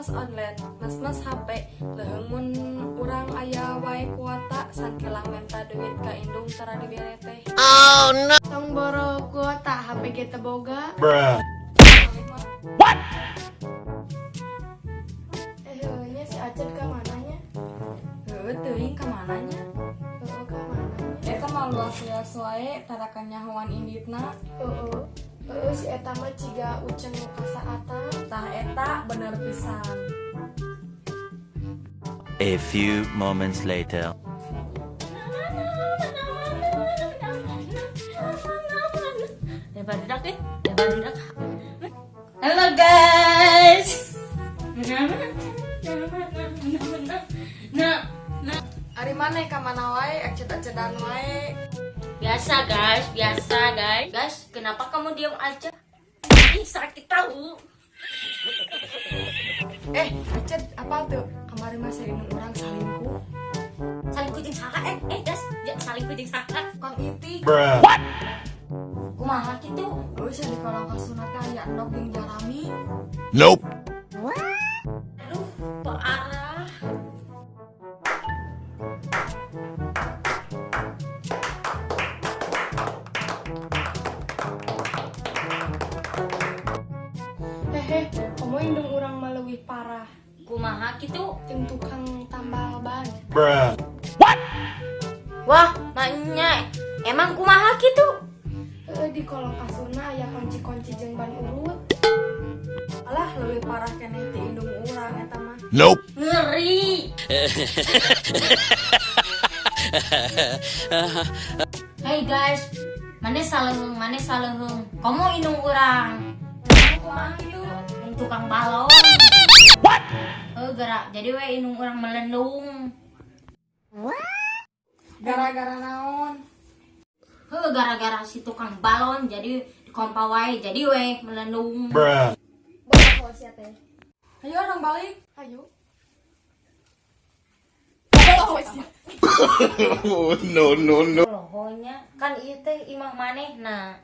mas online, mas HP leuheung mun urang aya wae kuota sangkilang menta duit ka indung tara dibere teh. Oh no. Tong boro kuota HP ge teu boga. Bruh. What? Nya si Acet ka mananya? Heuh teuing ka mananya? Heuh ka mananya? Eta mah luas-luas wae tarakan nyahoan inditna. Si eta mah ciga uceng nu kasaata. Tah eta bener pisan. A few moments later. Barudak. Halo guys. Ari maneh ka mana wae, acet-acetan wae. Biasa guys. Guys, kenapa kamu diam aja? Ih, sakit tahu. Acet, apa tuh? Kemarin masih indung orang salingkuh. Saling kucing saha guys, saling kucing saha. Kang Iti. Bruh. Kumaha kitu? Terus yang di kolong kasunat aya endog jeung Jarami. Nope. Aduh, parah. Komo indung urang mah leuwih parah. Kumaha kitu? Jeung tukang tambal ban. Bruh. Wah, maknya emang kumaha kitu? Di kolong kasurna aya kunci-kunci jeung ban urut. Alah leuwih parah keneh ti indung urang eta mah. Nope. Ngeri. Hey guys, mana saleuheung. Kamu indung urang. Kumaha kitu? Yang tukang balon. What? Gerak. Jadi we indung urang melendung. Gara-gara naon? Gara-gara si tukang balon jadi dikompa wae jadi we melendung. Bruh. Bawa kos ya teh. Ayo orang balik. Ayo. Bawa kos ya. No. Pokoknya kan ieu teh imah manehna.